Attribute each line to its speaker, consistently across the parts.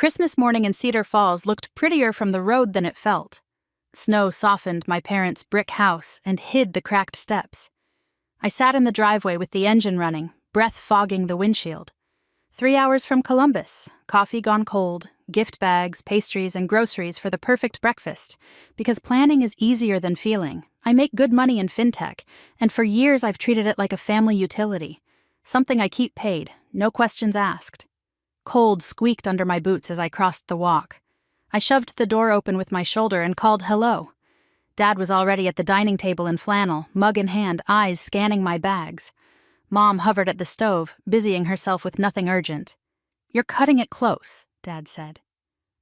Speaker 1: Christmas morning in Cedar Falls looked prettier from the road than it felt. Snow softened my parents' brick house and hid the cracked steps. I sat in the driveway with the engine running, breath fogging the windshield. 3 hours from Columbus, coffee gone cold, gift bags, pastries, and groceries for the perfect breakfast. Because planning is easier than feeling. I make good money in fintech, and for years I've treated it like a family utility. Something I keep paid, no questions asked. Cold squeaked under my boots as I crossed the walk. I shoved the door open with my shoulder and called hello. Dad was already at the dining table in flannel, mug in hand, eyes scanning my bags. Mom hovered at the stove, busying herself with nothing urgent. "You're cutting it close," Dad said.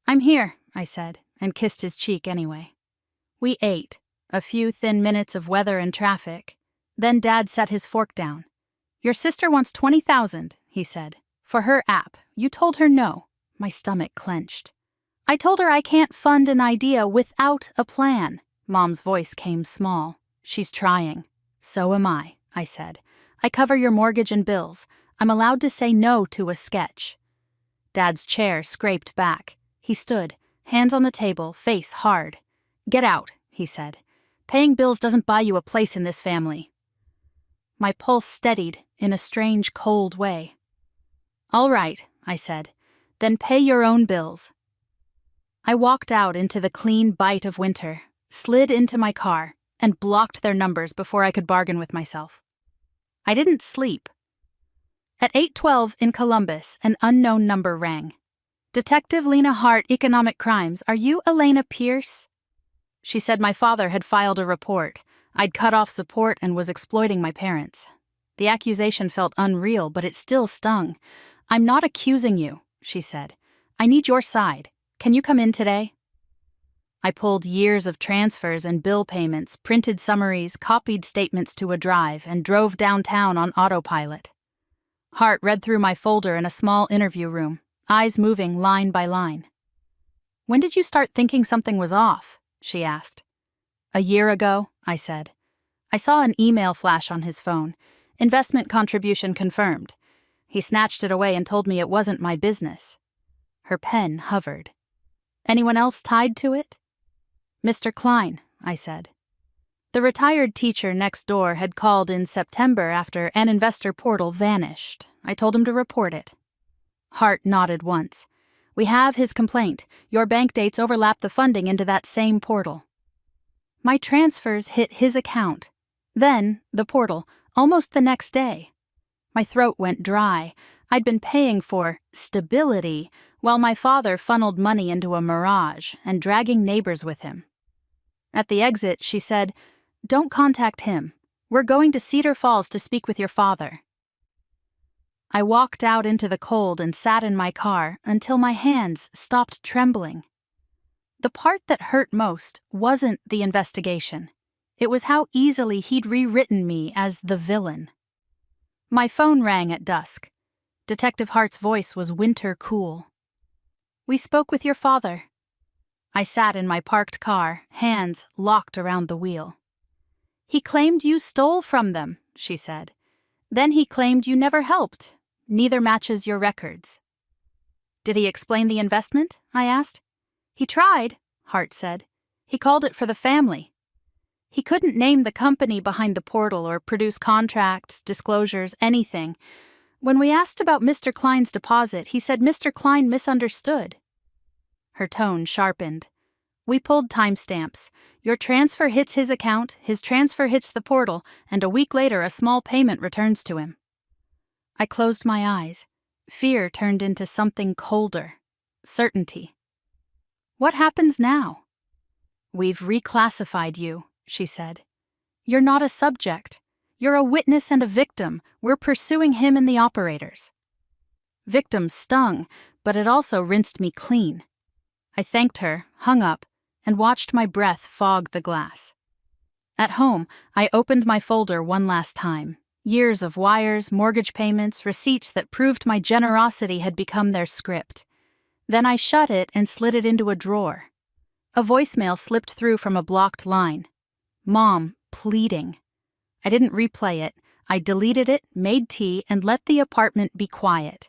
Speaker 1: "I'm here," I said, and kissed his cheek anyway. We ate, a few thin minutes of weather and traffic. Then Dad set his fork down. "Your sister wants 20,000, he said. "For her app. You told her no." My stomach clenched. "I told her I can't fund an idea without a plan." Mom's voice came small. "She's trying." "So am I," I said. "I cover your mortgage and bills. I'm allowed to say no to a sketch." Dad's chair scraped back. He stood, hands on the table, face hard. "Get out," he said. "Paying bills doesn't buy you a place in this family." My pulse steadied in a strange, cold way. "All right," I said. "Then pay your own bills." I walked out into the clean bite of winter, slid into my car, and blocked their numbers before I could bargain with myself. I didn't sleep. At 8:12 in Columbus, an unknown number rang. "Detective Lena Hart, Economic Crimes. Are you Elena Pierce?" She said my father had filed a report. I'd cut off support and was exploiting my parents. The accusation felt unreal, but it still stung. "I'm not accusing you," she said. "I need your side. Can you come in today?" I pulled years of transfers and bill payments, printed summaries, copied statements to a drive, and drove downtown on autopilot. Hart read through my folder in a small interview room, eyes moving line by line. "When did you start thinking something was off?" she asked. "A year ago," I said. I saw an email flash on his phone. "Investment contribution confirmed." He snatched it away and told me it wasn't my business. Her pen hovered. "Anyone else tied to it?" "Mr. Klein," I said. The retired teacher next door had called in September after an investor portal vanished. I told him to report it. Hart nodded once. "We have his complaint. Your bank dates overlap the funding into that same portal." My transfers hit his account. Then, the portal, almost the next day. My throat went dry. I'd been paying for stability while my father funneled money into a mirage and dragging neighbors with him. At the exit, she said, "Don't contact him. We're going to Cedar Falls to speak with your father." I walked out into the cold and sat in my car until my hands stopped trembling. The part that hurt most wasn't the investigation. It was how easily he'd rewritten me as the villain. My phone rang at dusk. Detective Hart's voice was winter cool. "We spoke with your father." I sat in my parked car, hands locked around the wheel. "He claimed you stole from them," she said. "Then he claimed you never helped. Neither matches your records." "Did he explain the investment?" I asked. "He tried," Hart said. "He called it for the family. He couldn't name the company behind the portal or produce contracts, disclosures, anything. When we asked about Mr. Klein's deposit, he said Mr. Klein misunderstood." Her tone sharpened. "We pulled timestamps. Your transfer hits his account, his transfer hits the portal, and a week later a small payment returns to him." I closed my eyes. Fear turned into something colder. Certainty. "What happens now?" "We've reclassified you," she said. "You're not a subject. You're a witness and a victim. We're pursuing him and the operators." Victim stung, but it also rinsed me clean. I thanked her, hung up, and watched my breath fog the glass. At home, I opened my folder one last time. Years of wires, mortgage payments, receipts that proved my generosity had become their script. Then I shut it and slid it into a drawer. A voicemail slipped through from a blocked line. Mom, pleading. I didn't replay it. I deleted it, made tea, and let the apartment be quiet.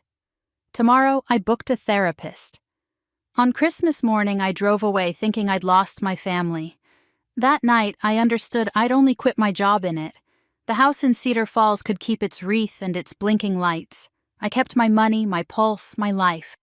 Speaker 1: Tomorrow, I booked a therapist. On Christmas morning, I drove away thinking I'd lost my family. That night, I understood I'd only quit my job in it. The house in Cedar Falls could keep its wreath and its blinking lights. I kept my money, my pulse, my life.